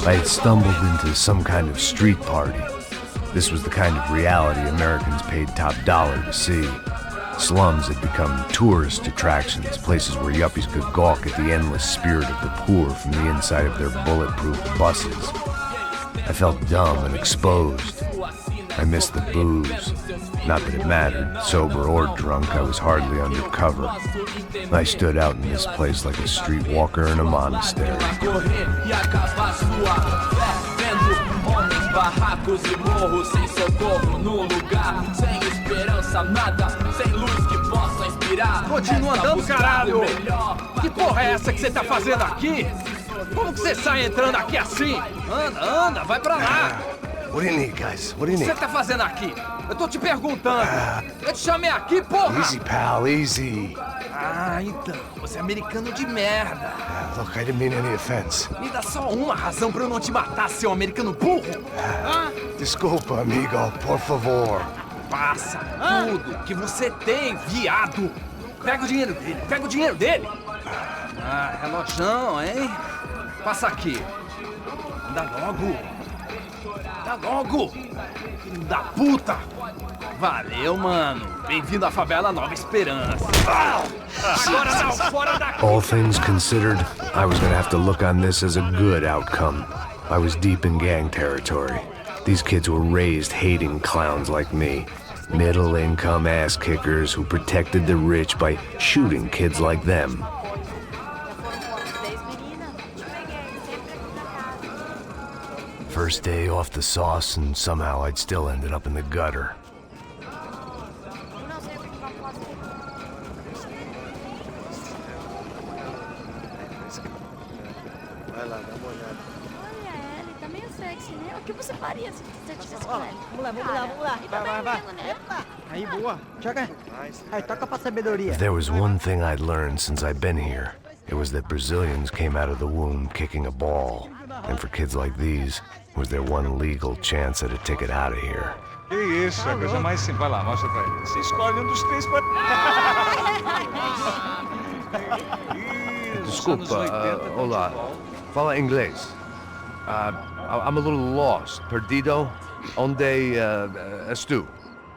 I had stumbled into some kind of street party. This was the kind of reality Americans paid top dollar to see. Slums had become tourist attractions, places where yuppies could gawk at the endless spirit of the poor from the inside of their bulletproof buses. I felt dumb and exposed. I missed the booze. Not that it mattered, sober or drunk, I was hardly undercover. I stood out in this place like a streetwalker in a monastery. Barracos e morros sem socorro no lugar, sem esperança, nada, sem luz que possa inspirar. Continua andando, caralho! Que porra é essa que você tá fazendo aqui? Como que você sai entrando aqui assim? Anda, vai pra lá! What do you need, guys? What do you O que need? você tá fazendo aqui? Eu tô te perguntando. Eu te chamei aqui, porra! Easy, pal, easy. Ah, então, você é americano de merda. Look, I didn't mean any offense. Me dá só uma razão pra eu não te matar, seu americano burro. Desculpa, amigo, por favor. Passa tudo que você tem, viado. Pega o dinheiro dele. Ah, relojão, hein? Passa aqui. Dá logo. Filho da puta. Valeu, mano. Bem-vindo à favela Nova Esperança. Agora não, fora daqui. All things considered, I was gonna have to look on this as a good outcome. I was deep in gang territory. These kids were raised hating clowns like me. Middle-income ass-kickers who protected the rich by shooting kids like them. First day off the sauce, and somehow I'd still ended up in the gutter. Vai lá, dá uma olhada. Olha, ele tá meio sexy, né? O que você faria se você tivesse com ele? Vamos lá. Vai. Né? Aí, boa. Joga. Aí, toca pra sabedoria. If there was one thing I'd learned since I'd been here, it was that Brazilians came out of the womb kicking a ball. And for kids like these, it was their one legal chance at a ticket out of here. Que isso, a coisa mais simples. Vai lá, mostra pra ele. Você escolhe um dos três pra... Desculpa, olá. Fala inglês. I'm a little lost. Perdido? Onde és tu?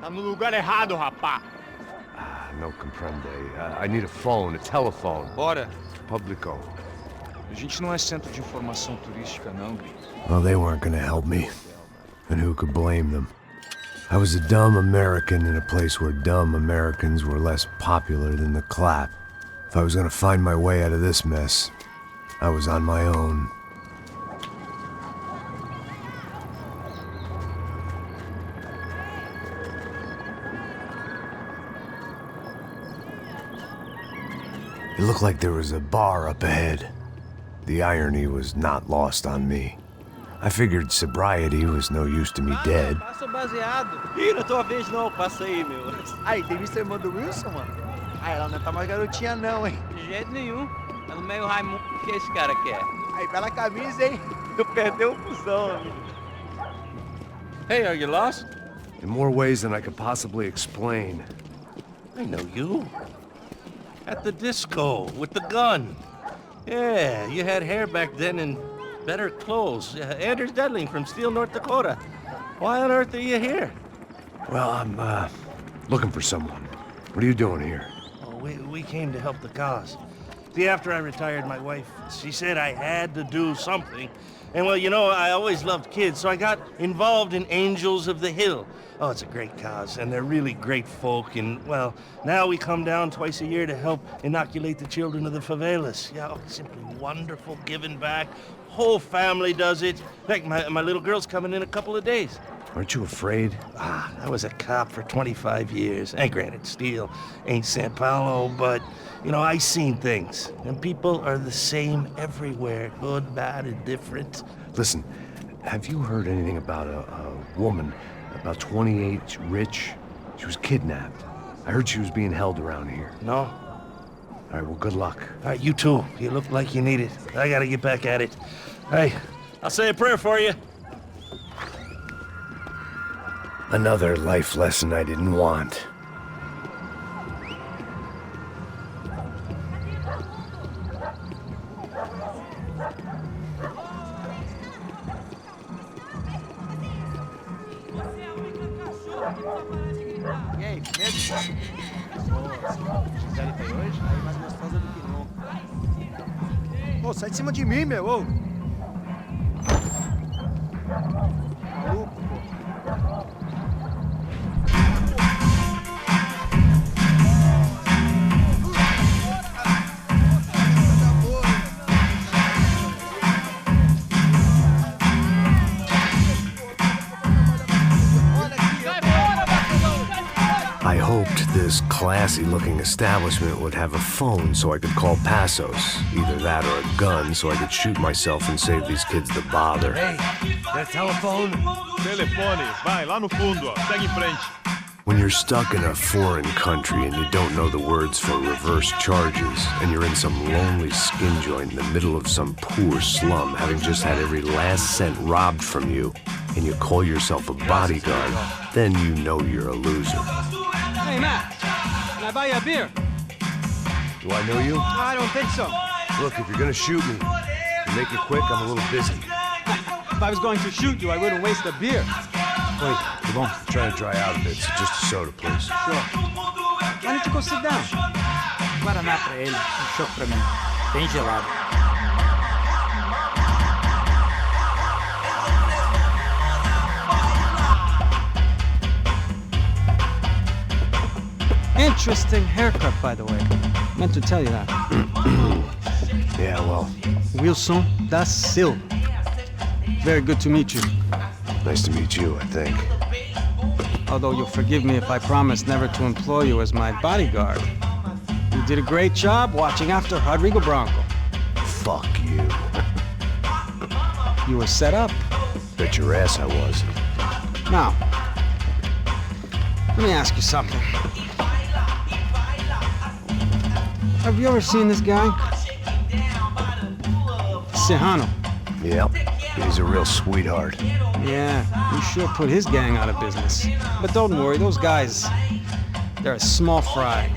Tá no lugar errado, rapá. No comprende. I need a phone, a telephone. Bora. Publico. A gente não é centro de informação turística, não. Well, they weren't gonna help me. And who could blame them? I was a dumb American in a place where dumb Americans were less popular than the clap. If I was gonna find my way out of this mess, I was on my own. It looked like there was a bar up ahead. The irony was not lost on me. I figured sobriety was no use to me dead. Passa o baseado. Ih, não é tua vez não, passa aí, meu. Aí, tem visto a irmã do Wilson, mano? Aí, ela não tá mais garotinha não, hein? De jeito nenhum. Tá no meio Raimundo, o que esse cara quer? Aí, bela camisa, hein? Tu perdeu o fusão, amigo. Hey, are you lost? In more ways than I could possibly explain. I know you. At the disco, with the gun. Yeah, you had hair back then and better clothes. Anders Dedling from Steele, North Dakota. Why on earth are you here? Well, I'm, looking for someone. What are you doing here? Oh, we came to help the cause. See, after I retired, my wife, she said I had to do something. And well, you know, I always loved kids, so I got involved in Angels of the Hill. Oh, it's a great cause, and they're really great folk. And, well, now we come down twice a year to help inoculate the children of the favelas. Yeah, oh, simply wonderful, giving back. Whole family does it. In fact, my little girl's coming in a couple of days. Aren't you afraid? I was a cop for 25 years. And granted, Steele ain't São Paulo, but, you know, I seen things. And people are the same everywhere, good, bad, and different. Listen, have you heard anything about a woman, about 28, rich? She was kidnapped. I heard she was being held around here. No? All right, well, good luck. All right, you too. You look like you need it. I gotta get back at it. Hey, I'll say a prayer for you. Another life lesson I didn't want. E aí, medo? Se quiserem ter hoje, aí mais gostosa do que nunca. Ô, sai de cima de mim, meu, ô! Maluco, pô. I hoped this classy-looking establishment would have a phone so I could call Passos. Either that or a gun so I could shoot myself and save these kids the bother. Hey, that telephone? Telefone, vai, lá no fundo, ó. Segue em frente. When you're stuck in a foreign country and you don't know the words for reverse charges, and you're in some lonely skin joint in the middle of some poor slum, having just had every last cent robbed from you, and you call yourself a bodyguard, then you know you're a loser. Hey, Matt, can I buy you a beer? Do I know you? I don't think so. Look, if you're gonna shoot me, to make it quick, I'm a little busy. If I was going to shoot you, I wouldn't waste a beer. Wait, come on. I'm trying to dry out a bit, so just a soda, please. Sure. Why don't you go sit down? Guaraná pra ele, choque pra mim. Bem gelado. Interesting haircut, by the way. Meant to tell you that. Yeah, well, Wilson da Silva. Very good to meet you. nice to meet you, I think. Although you'll forgive me if I promise never to employ you as my bodyguard. You did a great job watching after Rodrigo Branco. Fuck you. You were set up. Bet your ass I was. Now, let me ask you something. Have you ever seen this guy? Serrano. Yep, he's a real sweetheart. Yeah, you sure put his gang out of business. But don't worry, those guys, they're a small fry.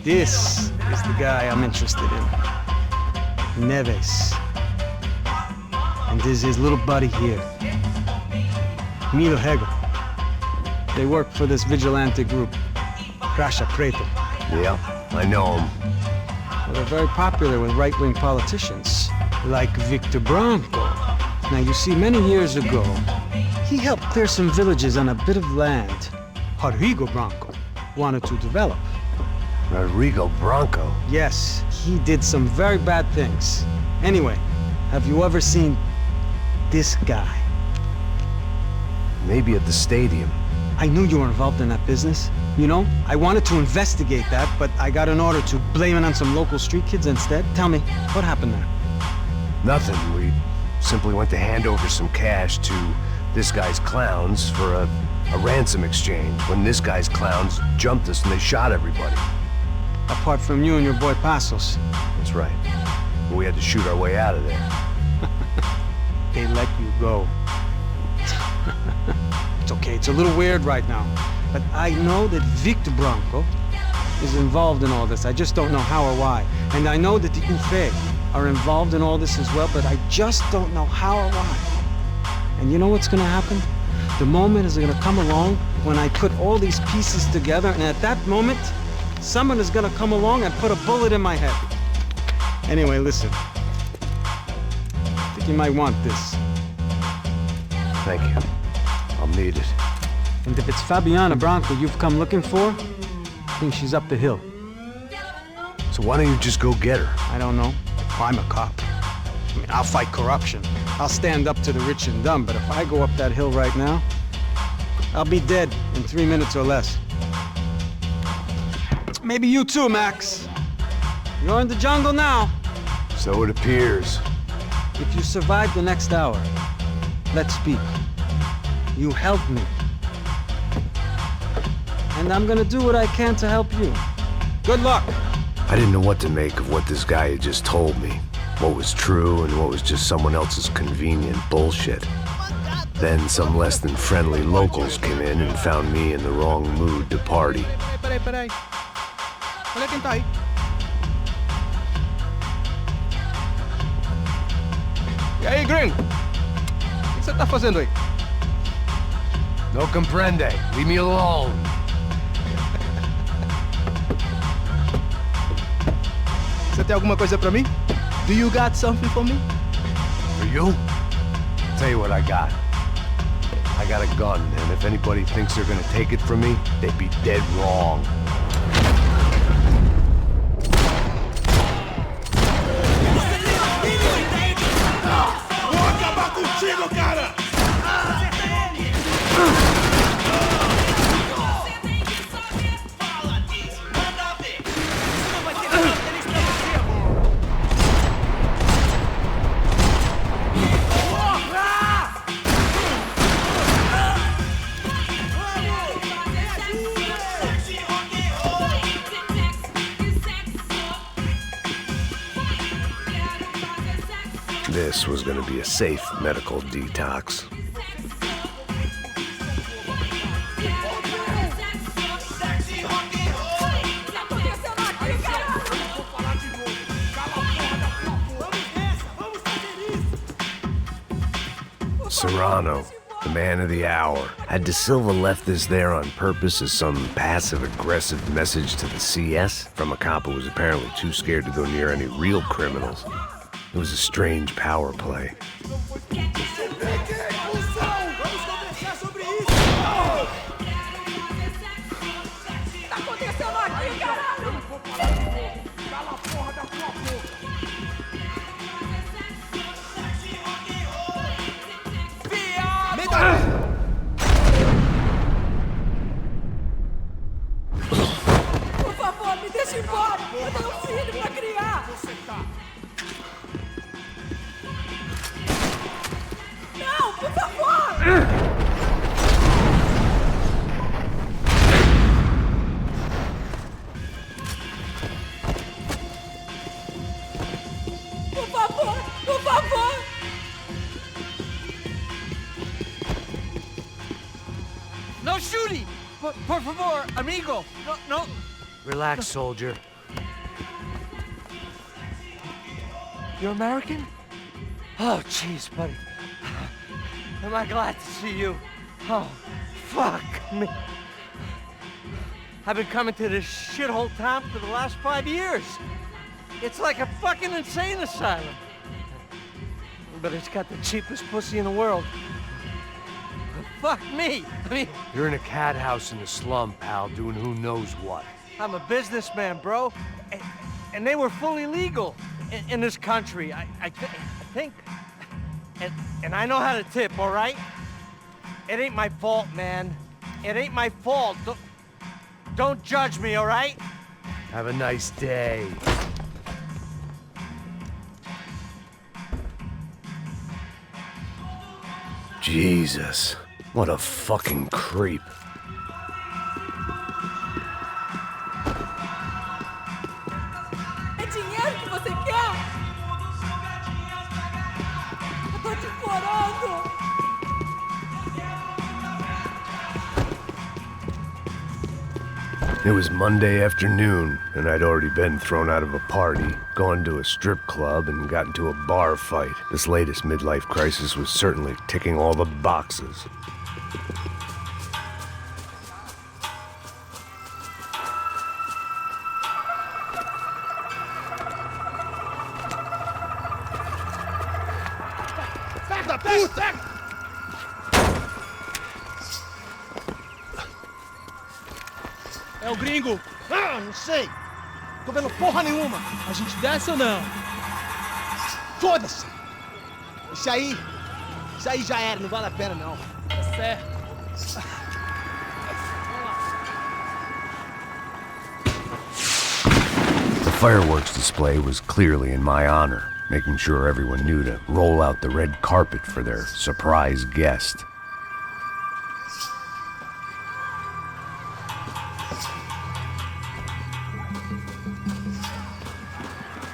This is the guy I'm interested in. Neves. And this is his little buddy here. Milo Hegel. They work for this vigilante group, Crasha Preto. Yep, I know him. Well, they're very popular with right-wing politicians, like Victor Branco. Now, you see, many years ago, he helped clear some villages on a bit of land Rodrigo Branco wanted to develop. Rodrigo Branco? Yes, he did some very bad things. Anyway, have you ever seen this guy? Maybe at the stadium. I knew you were involved in that business. You know, I wanted to investigate that, but I got an order to blame it on some local street kids instead. Tell me, what happened there? Nothing. We simply went to hand over some cash to this guy's clowns for a ransom exchange when this guy's clowns jumped us and they shot everybody. Apart from you and your boy Passos. That's right. We had to shoot our way out of there. They let you go. It's okay, it's a little weird right now. But I know that Victor Branco is involved in all this. I just don't know how or why. And I know that the UFE are involved in all this as well, but I just don't know how or why. And you know what's gonna happen? The moment is gonna come along when I put all these pieces together, and at that moment, someone is gonna come along and put a bullet in my head. Anyway, listen. I think you might want this. Thank you. I'll need it. And if it's Fabiana Branco you've come looking for, I think she's up the hill. So why don't you just go get her? I don't know. I'm a cop. I mean, I'll fight corruption. I'll stand up to the rich and dumb, but if I go up that hill right now, I'll be dead in 3 minutes or less. Maybe you too, Max. You're in the jungle now. So it appears. If you survive the next hour, let's speak. You helped me. And I'm gonna do what I can to help you. Good luck. I didn't know what to make of what this guy had just told me. What was true and what was just someone else's convenient bullshit. Then some less than friendly locals came in and found me in the wrong mood to party. Peraí. Olha quem tá aí. E aí, gringo? O que você tá fazendo aí? No comprende. Leave me alone. Você tem alguma coisa pra mim? Do you got something for me? For you? Tell you what I got. I got a gun, and if anybody thinks they're gonna take it from me, they'd be dead wrong. Vou acabar contigo, cara! This was gonna be a safe medical detox. Serrano, the man of the hour. Had De Silva left this there on purpose as some passive-aggressive message to the CS from a cop who was apparently too scared to go near any real criminals? It was a strange power play. Por favor, me deixe embora! Eu tenho um filho pra criar! Não, por favor! Por favor, por favor! No shooting! Por favor, amigo! No. Relax, soldier. You're American? Oh, jeez, buddy. Am I glad to see you? Oh, fuck me. I've been coming to this shithole town for the last 5 years. It's like a fucking insane asylum. But it's got the cheapest pussy in the world. Fuck me. I mean, You're in a cat house in the slum, pal, doing who knows what. I'm a businessman, bro. And they were fully legal in this country. I think. And I know how to tip, all right? It ain't my fault, man. It ain't my fault. Don't judge me, all right? Have a nice day. Jesus, what a fucking creep. É dinheiro que você quer? Eu tô te implorando! It was Monday afternoon, and I'd already been thrown out of a party, gone to a strip club, and got into a bar fight. This latest midlife crisis was certainly ticking all the boxes. É o gringo. Ah, não sei. Tô vendo porra nenhuma. A gente desce ou não? Foda-se. Isso aí já era, não vale a pena não. Tá certo. The fireworks display was clearly in my honor, making sure everyone knew to roll out the red carpet for their surprise guest.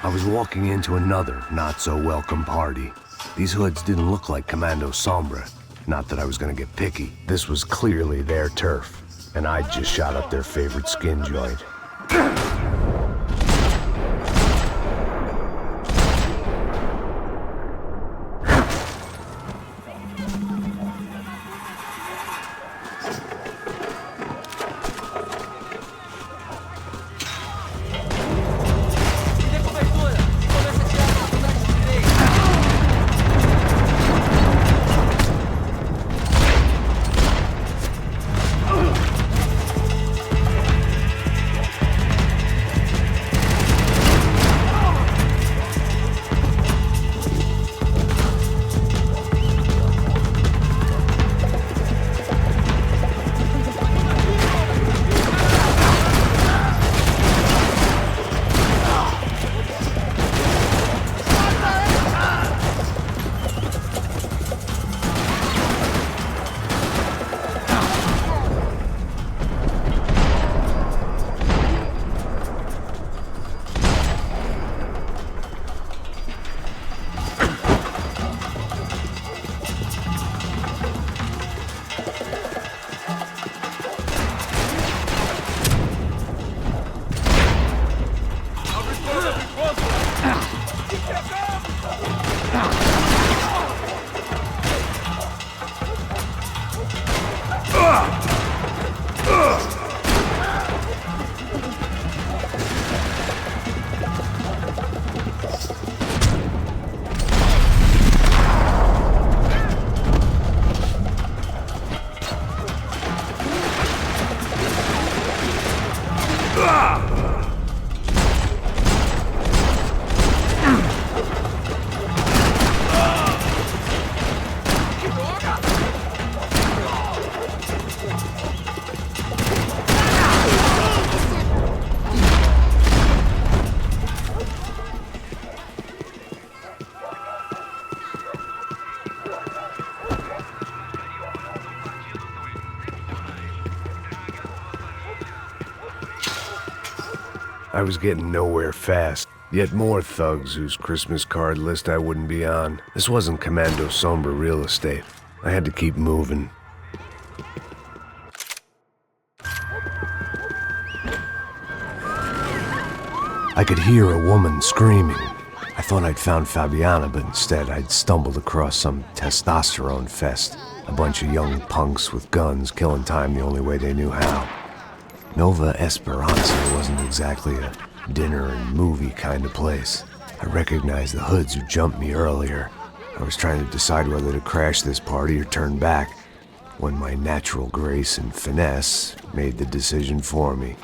I was walking into another not-so-welcome party. These hoods didn't look like Commando Sombra. Not that I was gonna get picky. This was clearly their turf, and I'd just shot up their favorite skin joint. I was getting nowhere fast. Yet more thugs whose Christmas card list I wouldn't be on. This wasn't Commando Sombra real estate. I had to keep moving. I could hear a woman screaming. I thought I'd found Fabiana, but instead I'd stumbled across some testosterone fest. A bunch of young punks with guns killing time the only way they knew how. Nova Esperanza wasn't exactly a dinner and movie kind of place. I recognized the hoods who jumped me earlier. I was trying to decide whether to crash this party or turn back, when my natural grace and finesse made the decision for me.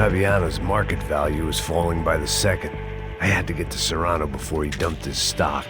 Fabiano's market value was falling by the second. I had to get to Serrano before he dumped his stock.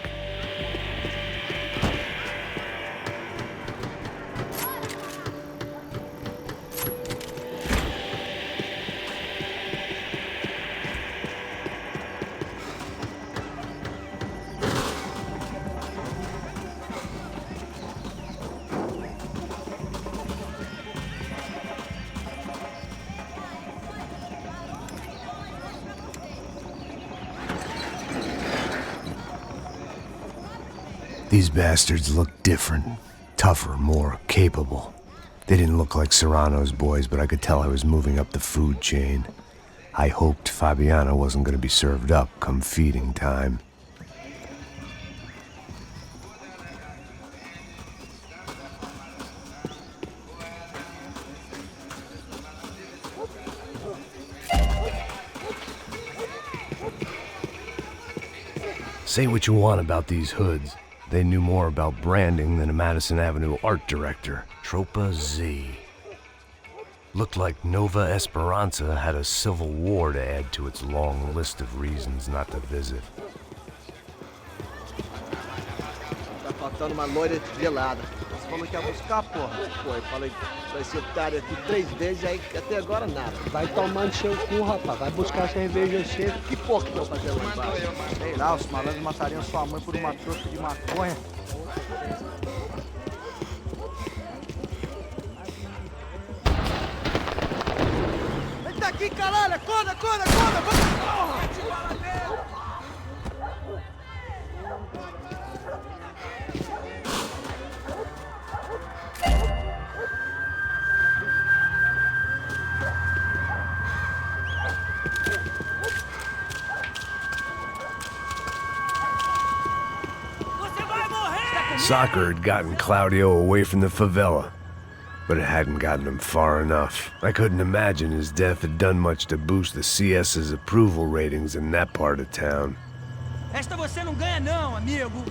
These bastards looked different, tougher, more capable. They didn't look like Serrano's boys, but I could tell I was moving up the food chain. I hoped Fabiano wasn't going to be served up come feeding time. Say what you want about these hoods. They knew more about branding than a Madison Avenue art director. Tropa Z. Looked like Nova Esperanza had a civil war to add to its long list of reasons not to visit. Tá faltando uma loira gelada. Você falou que ia buscar, porra? Pô, eu falei pra esse otário aqui 3 vezes, aí até agora nada. Vai tomando seu cu, rapaz. Vai buscar cerveja cedo. Que porra que eu vou fazer lá embaixo? Sei lá, os malandros matariam sua mãe por uma trouxa de maconha. Ele tá aqui, caralho! Acorda, acorda, acorda! Porra! Soccer had gotten Claudio away from the favela, but it hadn't gotten him far enough. I couldn't imagine his death had done much to boost the CS's approval ratings in that part of town. Esta você não ganha não, amigo.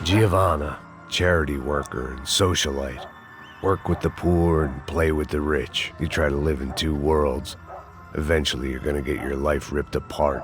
Giovanna, charity worker and socialite. Work with the poor and play with the rich. You try to live in two worlds. Eventually you're gonna get your life ripped apart.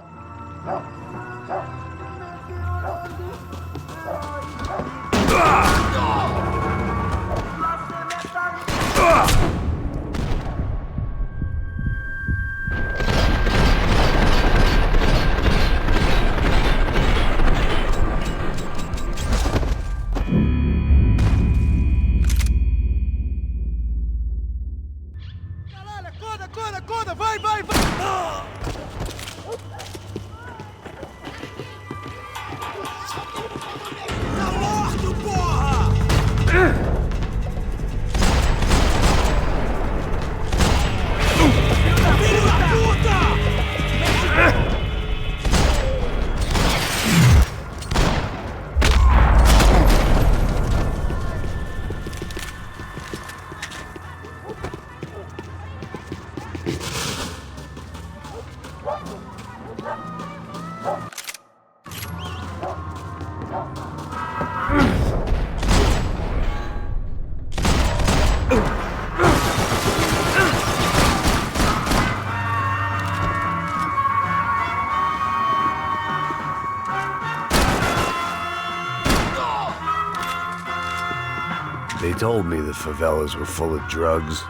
They told me the favelas were full of drugs.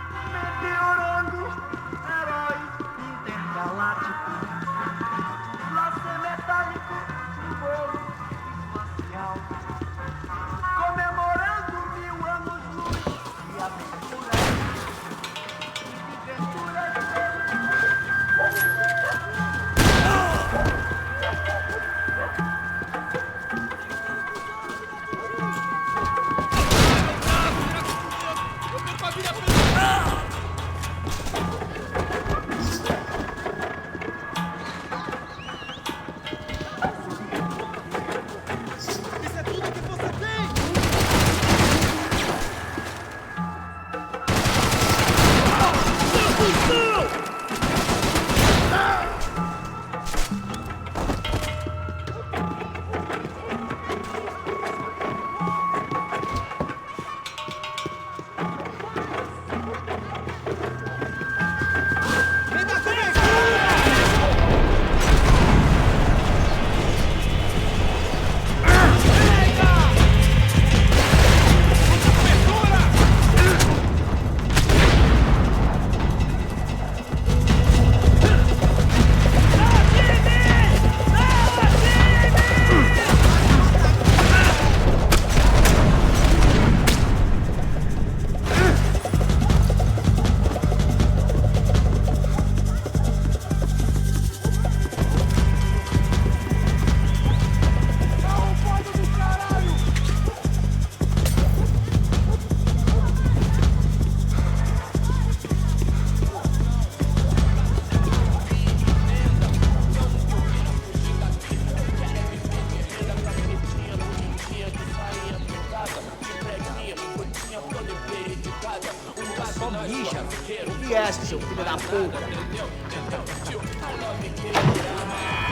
filho da puta!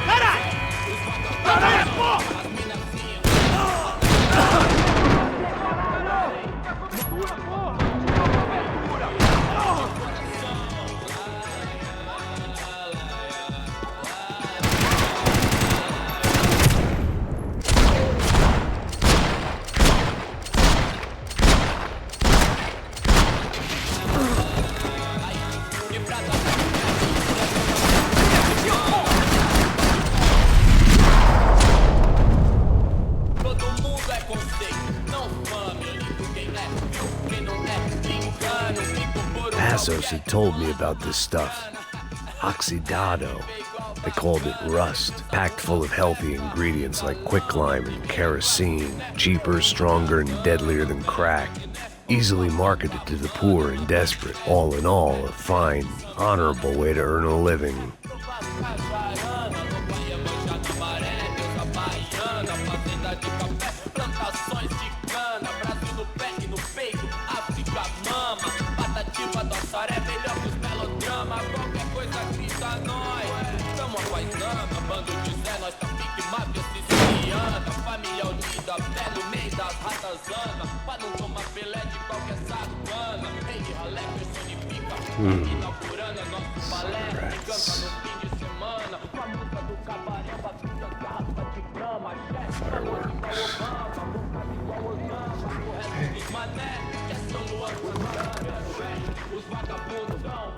Caralho! Caralho, porra! Passos had told me about this stuff. Oxidado. They called it rust, packed full of healthy ingredients like quicklime and kerosene, cheaper, stronger, and deadlier than crack. Easily marketed to the poor and desperate. All in all, a fine, honorable way to earn a living.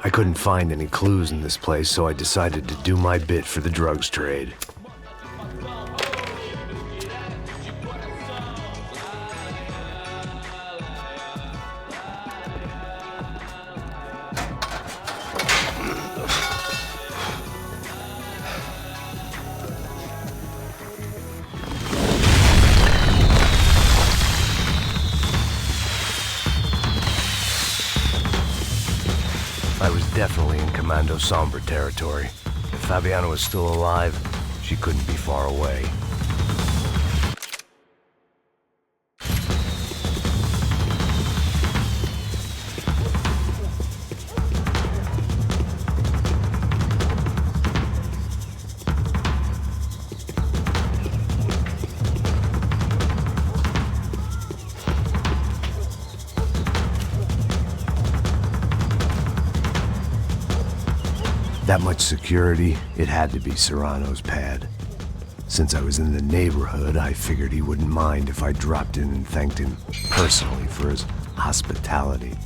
I couldn't find any clues in this place, so I decided to do my bit for the drugs trade. I was definitely in Commando Sombra territory. If Fabiana was still alive, she couldn't be far away. That much security, it had to be Serrano's pad. Since I was in the neighborhood, I figured he wouldn't mind if I dropped in and thanked him personally for his hospitality.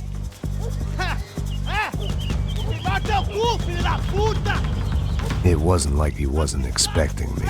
It wasn't like he wasn't expecting me.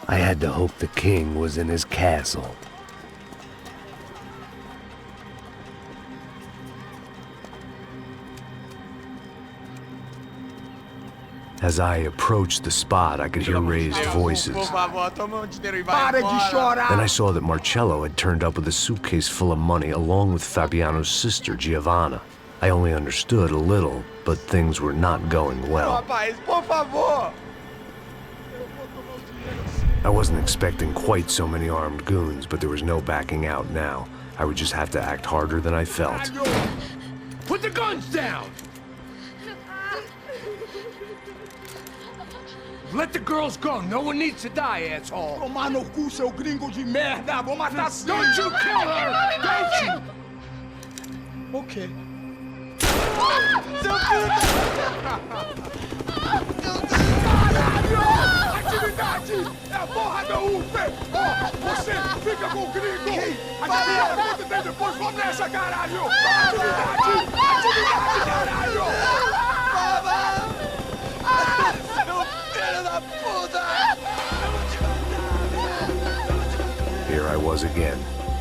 I had to hope the king was in his castle. As I approached the spot, I could hear raised voices. Then I saw that Marcello had turned up with a suitcase full of money along with Fabiano's sister, Giovanna. I only understood a little, but things were not going well. I wasn't expecting quite so many armed goons, but there was no backing out now. I would just have to act harder than I felt. Put the guns down! Let the girls go. No one needs to die, asshole. Tomar no cu, seu gringo de merda! Vou matar sim! Don't you kill her! Don't you! Ok. Seu filho Caralho! Atividade! É a porra da UP! Ó, você fica com o gringo! A gente tem depois, vamos nessa, caralho! Atividade! Atividade, caralho! Here I was again,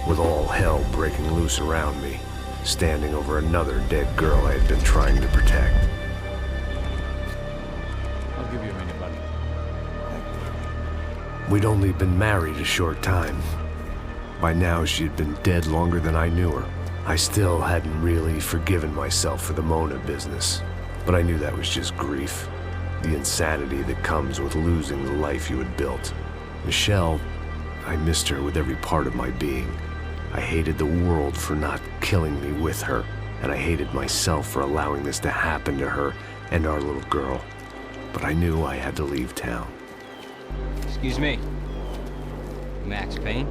with all hell breaking loose around me, standing over another dead girl I had been trying to protect. I'll give you a minute, buddy. We'd only been married a short time. By now, she had been dead longer than I knew her. I still hadn't really forgiven myself for the Mona business, but I knew that was just grief. The insanity that comes with losing the life you had built. Michelle, I missed her with every part of my being. I hated the world for not killing me with her, and I hated myself for allowing this to happen to her and our little girl. But I knew I had to leave town. Excuse me. Max Payne?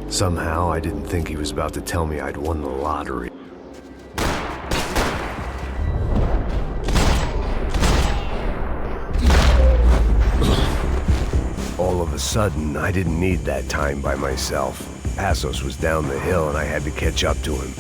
Somehow, I didn't think he was about to tell me I'd won the lottery. All of a sudden, I didn't need that time by myself. Passos was down the hill and I had to catch up to him.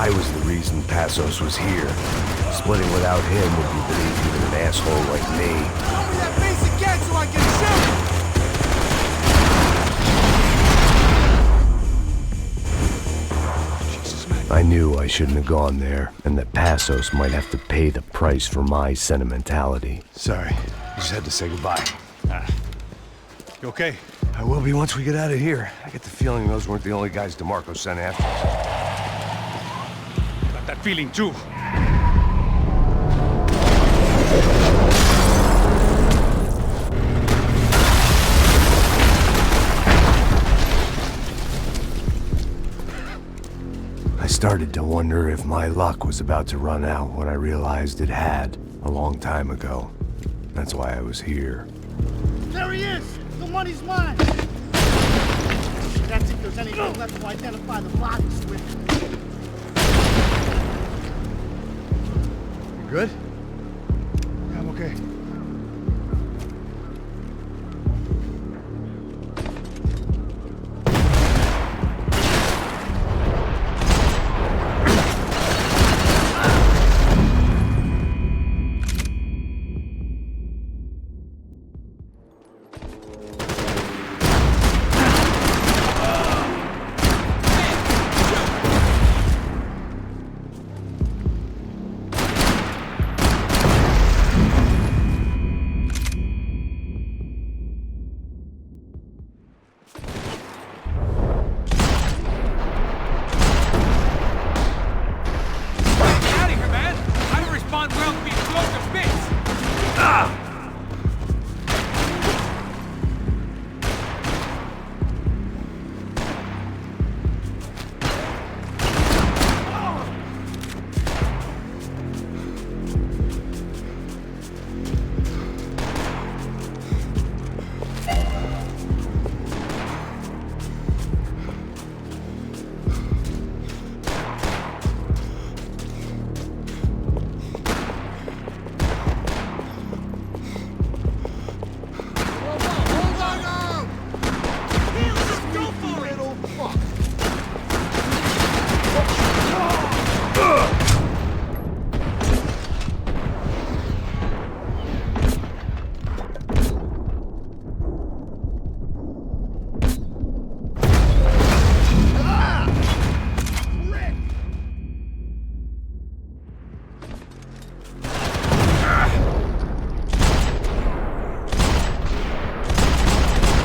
I was the reason Passos was here. Splitting without him would be believed even an asshole like me. Tell me that basic gag so I can shoot! I knew I shouldn't have gone there, and that Passos might have to pay the price for my sentimentality. Sorry, I just had to say goodbye. You okay? I will be once we get out of here. I get the feeling those weren't the only guys DeMarco sent after us. Got that feeling too. I started to wonder if my luck was about to run out when I realized it had, a long time ago. That's why I was here. There he is! The money's mine! That's if there's anything left to identify the bodies with. You good? Yeah, I'm okay.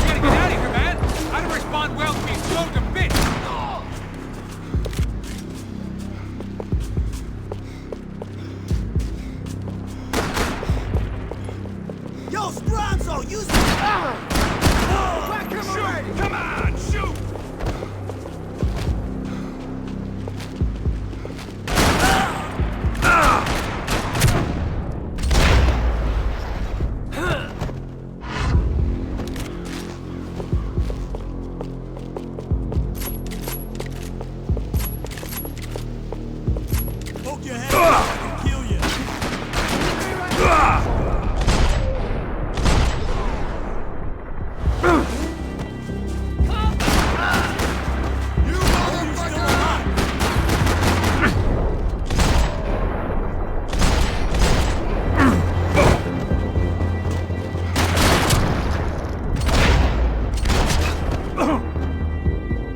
Gotta get out of here, man! I don't respond well to being thrown to bits! Yo, Stronzo, use the... Whack him already! Come on, shoot! Poke your head out, I can kill you.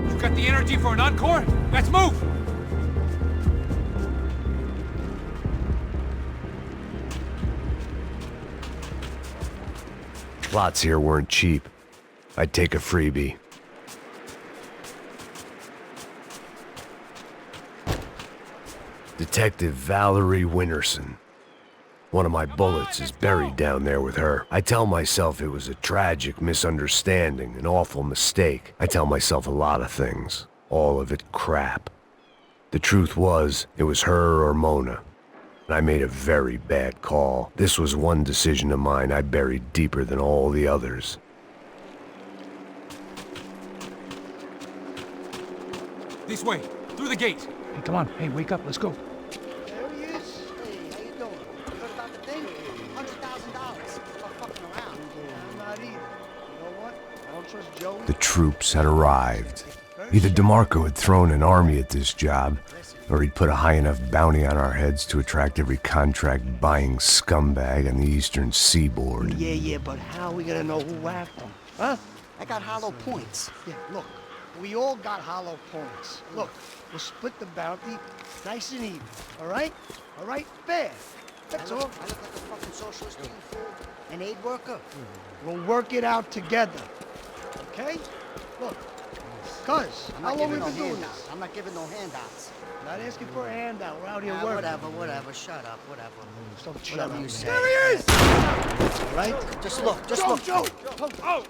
You got the energy for an encore? Let's move! Plots here weren't cheap. I'd take a freebie. Detective Valerie Winterson. One of my bullets is buried down there with her. I tell myself it was a tragic misunderstanding, an awful mistake. I tell myself a lot of things. All of it crap. The truth was, it was her or Mona. And I made a very bad call. This was one decision of mine I buried deeper than all the others. This way, through the gate. Hey, come on. Hey, wake up. Let's go. There he is. Hey, how you doing? You heard about the thing? $100,000. I'm fucking around. I'm not either. You know what? I don't trust Joey. The troops had arrived. Either DeMarco had thrown an army at this job, or he'd put a high enough bounty on our heads to attract every contract-buying scumbag on the eastern seaboard. Yeah, but how are we gonna know who whacked him? Huh? I got hollow points. Yeah, look, we all got hollow points. Look, we'll split the bounty nice and even, all right? All right? Fair. That's all. I look like a fucking socialist to you, fool. An aid worker? We'll work it out together, okay? Look, cuz, how long we been doing this? I'm not giving no handouts. Not asking for a handout. We're out here working. Whatever. Shut up. Whatever. Don't shut up. You say. There he is! All right? Just look. Just look. Joe! Oh!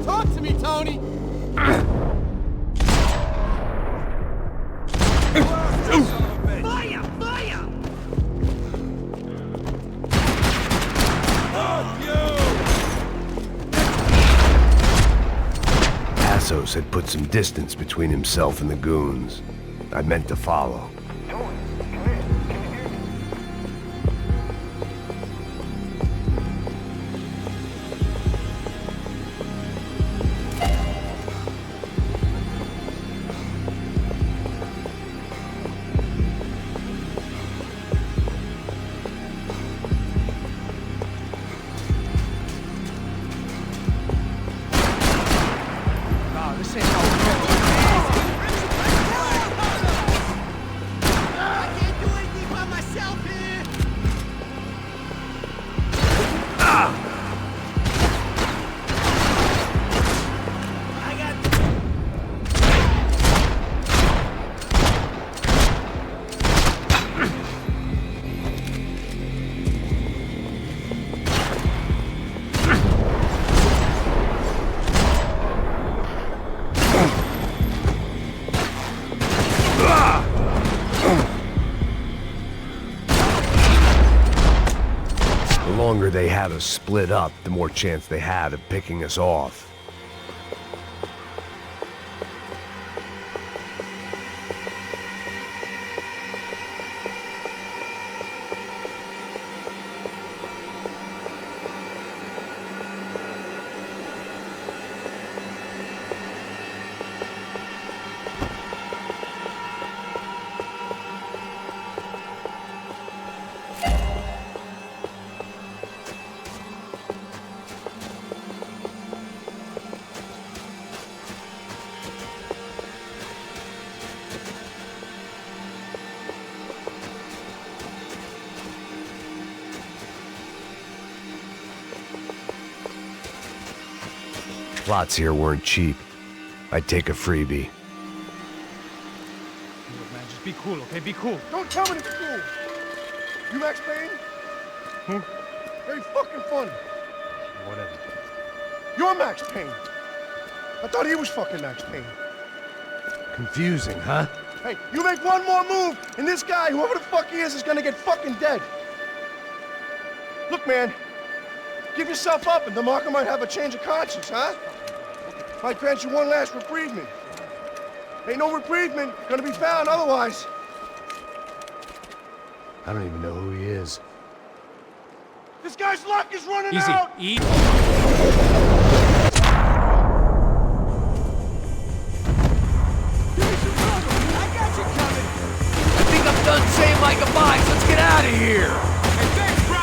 Talk to me, Tony! Fire! Fire! Passos had put some distance between himself and the goons. I meant to follow. The longer they had us split up, the more chance they had of picking us off. Plots here weren't cheap. I'd take a freebie. Look, man, just be cool, okay? Be cool. Don't tell me to be cool. You Max Payne? Who? Very fucking funny. Whatever. You're Max Payne. I thought he was fucking Max Payne. Confusing, huh? Hey, you make one more move, and this guy, whoever the fuck he is gonna get fucking dead. Look, man, give yourself up, and DeMarco might have a change of conscience, huh? Might grant you one last reprievement. Ain't no reprievement gonna be found otherwise. I don't even know who he is. This guy's luck is running Easy. out! Eat. I think I'm done saying my goodbyes. Let's get out of here. Hey, thanks, bro!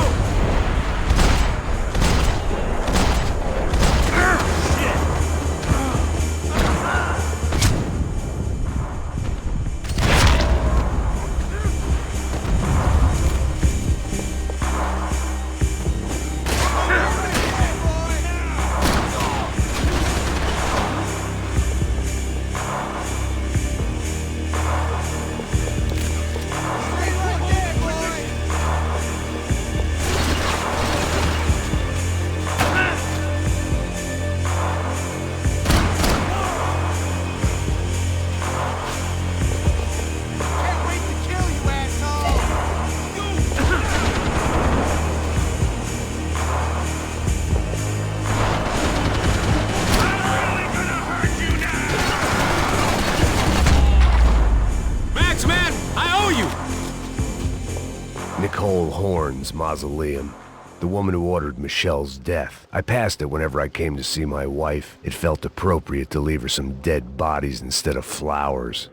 Mausoleum. The woman who ordered Michelle's death. I passed it whenever I came to see my wife. It felt appropriate to leave her some dead bodies instead of flowers.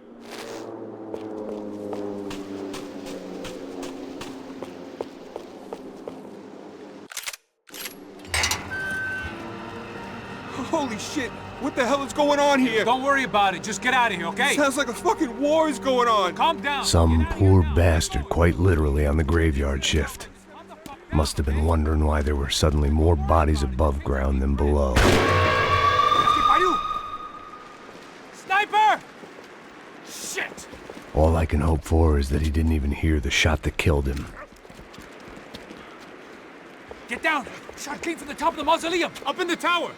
Holy shit! What the hell is going on here? Don't worry about it. Just get out of here, okay? Sounds like a fucking war is going on. Calm down. Some poor bastard, quite literally, on the graveyard shift. Must have been wondering why there were suddenly more bodies above ground than below. Sniper! Shit! All I can hope for is that he didn't even hear the shot that killed him. Get down! Shot came from the top of the mausoleum, up in the tower.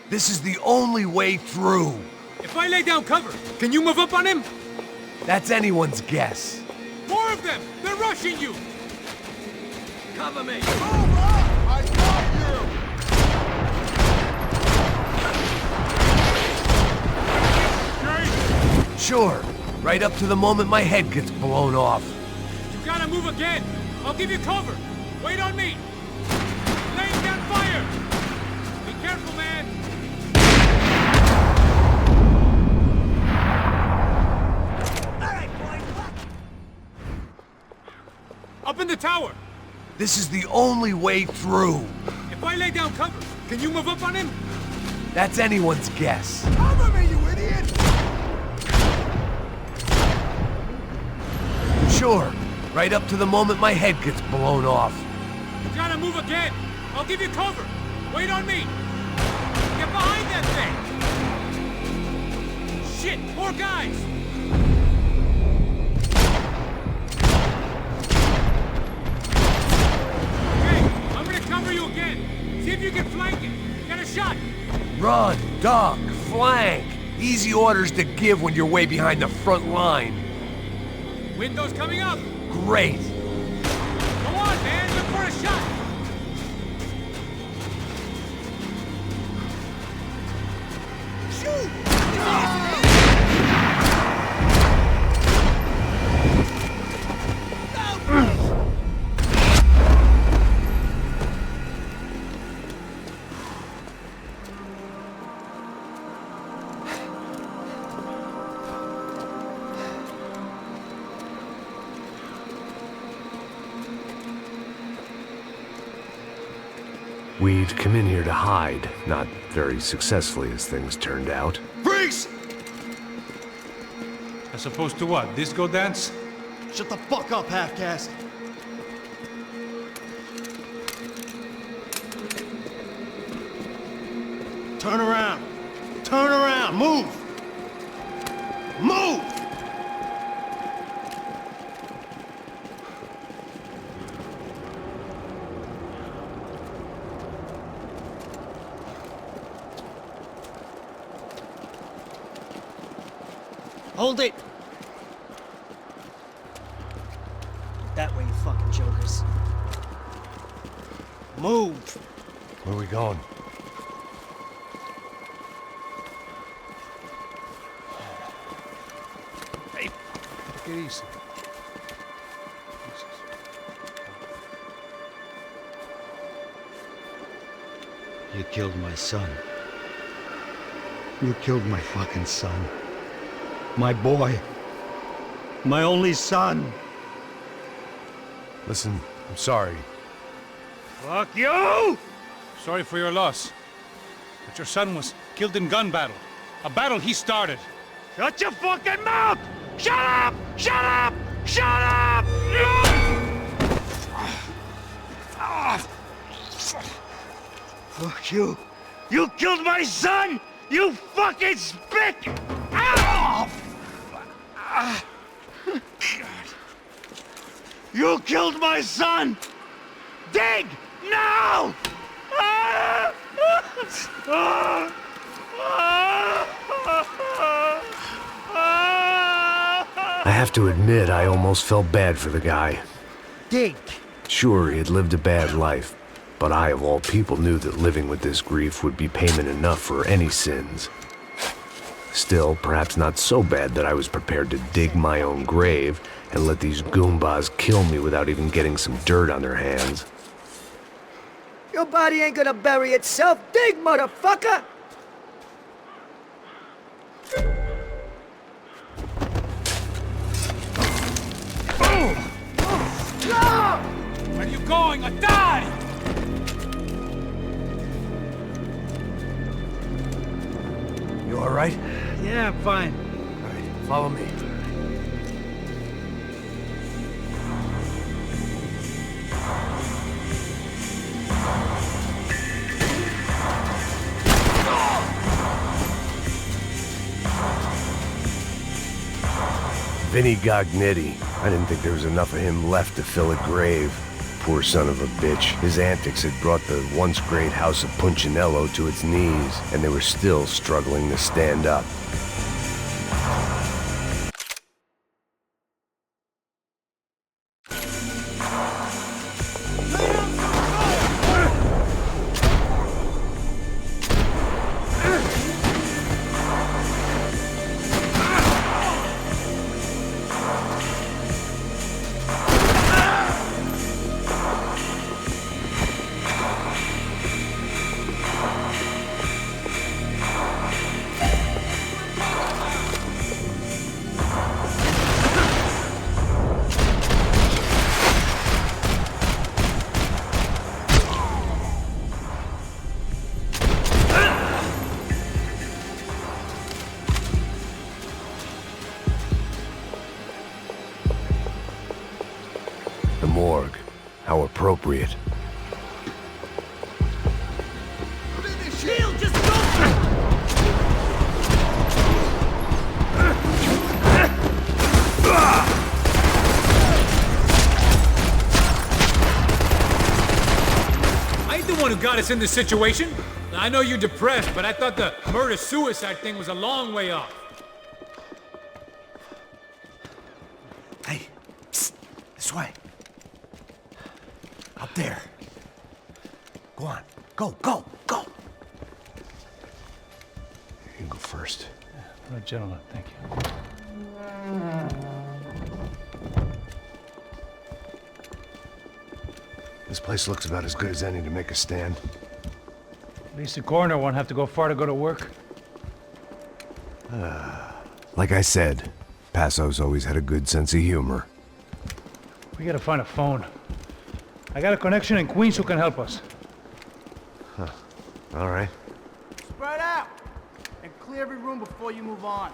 This is the only way through. If I lay down cover, can you move up on him? That's anyone's guess. More of them! They're rushing you! Cover me! I got you! Sure. Right up to the moment my head gets blown off. You gotta move again. I'll give you cover. Wait on me. Laying down fire. Be careful, man. Up in the tower! This is the only way through. If I lay down cover, can you move up on him? That's anyone's guess. Cover me, you idiot! Sure. Right up to the moment my head gets blown off. You gotta move again. I'll give you cover. Wait on me. Get behind that thing. Shit, more guys. Cover you again. See if you can flank it. Get a shot. Run, duck, flank. Easy orders to give when you're way behind the front line. Window's coming up. Great. Go on, man. Look for a shot. Shoot! We'd come in here to hide, not very successfully as things turned out. Freeze! As opposed to what? Disco dance? Shut the fuck up, half-caste. Turn around. Turn around. Move. Move! Hold it! That way, you fucking jokers. Move! Where are we going? Hey, take it easy. You killed my son. You killed my fucking son. My boy. My only son. Listen, I'm sorry. Fuck you! Sorry for your loss. But your son was killed in gun battle. A battle he started. Shut your fucking mouth! Shut up! Shut up! Shut up! Fuck you! You killed my son! You fucking spick! Ow! You killed my son! Dig! Now! I have to admit, I almost felt bad for the guy. Dig! Sure, he had lived a bad life, but I, of all people, knew that living with this grief would be payment enough for any sins. Still, perhaps not so bad that I was prepared to dig my own grave and let these goombas kill me without even getting some dirt on their hands. Your body ain't gonna bury itself. Dig, motherfucker! Where are you going? I die! You all right? Yeah, I'm fine. All right, follow me. Vinny Gognitti. I didn't think there was enough of him left to fill a grave. Poor son of a bitch. His antics had brought the once great house of Punchinello to its knees, and they were still struggling to stand up. The morgue. How appropriate. Neil, just go! I ain't the one who got us in this situation. I know you're depressed, but I thought the murder-suicide thing was a long way off. Hey, psst, this way. Up there. Go on. Go, go, go. You can go first. Oh, gentlemen, thank you. This place looks about as good as any to make a stand. At least the coroner won't have to go far to go to work. Like I said, Passo's always had a good sense of humor. We gotta find a phone. I got a connection in Queens who can help us. Huh. All right. Spread out! And clear every room before you move on.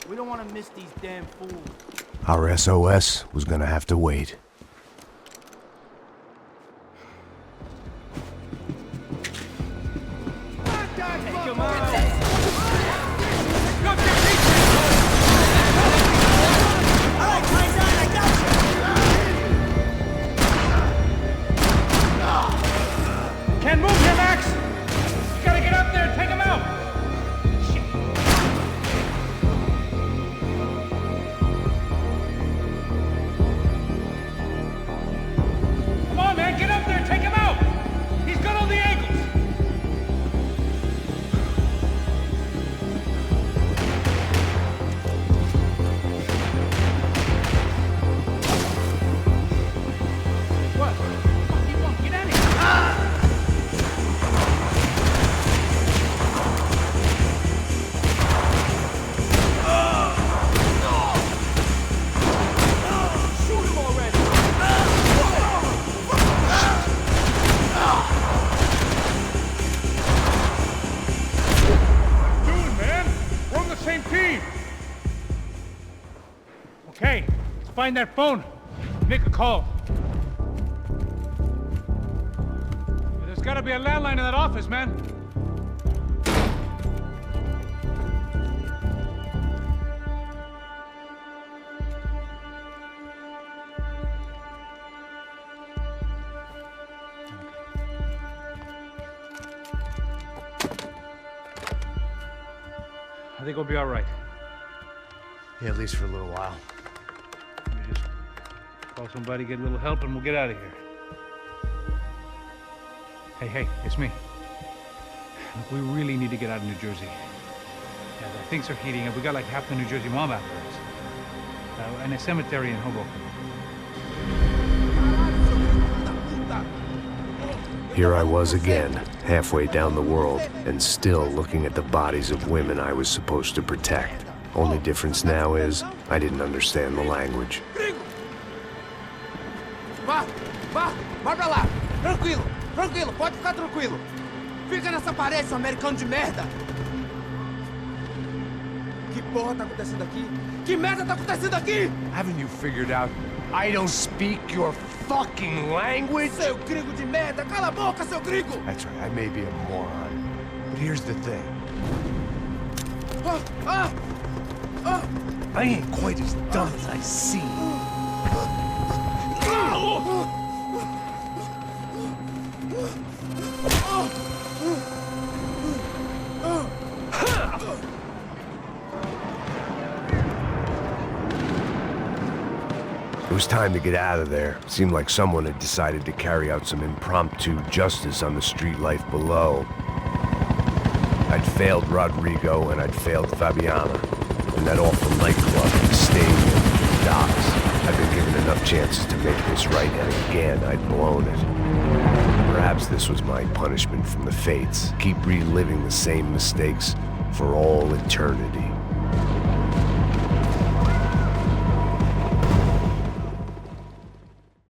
We don't want to miss these damn fools. Our SOS was gonna have to wait. Contact fire! Come on. Go, Capítulo! All right, Payne, I got you! Can't move here, Max! You gotta get up there and take him out! Shit. Come on, man, get up there and take him out! He's got all the ankles! What? What do you want? Get out of here! Shoot him already! Doing, man? We're on the same team. Okay, let's find that phone. Make a call. There's gotta be a landline in that office, man. I think we'll be all right. Yeah, at least for a little while. Let me just call somebody, get a little help, and we'll get out of here. Hey, it's me. Look, we really need to get out of New Jersey. Yeah, things are heating up. We got like half the New Jersey mob after us. And a cemetery in Hoboken. Here I was again, halfway down the world, and still looking at the bodies of women I was supposed to protect. Only difference now is, I didn't understand the language. Vai pra lá. Tranquilo, pode ficar tranquilo. Fica nessa parede, seu americano de merda. Que porra tá acontecendo aqui? Que merda tá acontecendo aqui? Haven't you figured out I don't speak your fucking language? Seu gringo de merda, cala a boca, seu gringo! That's right, I may be a moron, but here's the thing. I ain't quite as dumb as I seem. It was time to get out of there. Seemed like someone had decided to carry out some impromptu justice on the street life below. I'd failed Rodrigo and I'd failed Fabiana. And that awful nightclub, the stadium, the docks. I'd been given enough chances to make this right, and again, I'd blown it. Perhaps this was my punishment from the fates. Keep reliving the same mistakes for all eternity.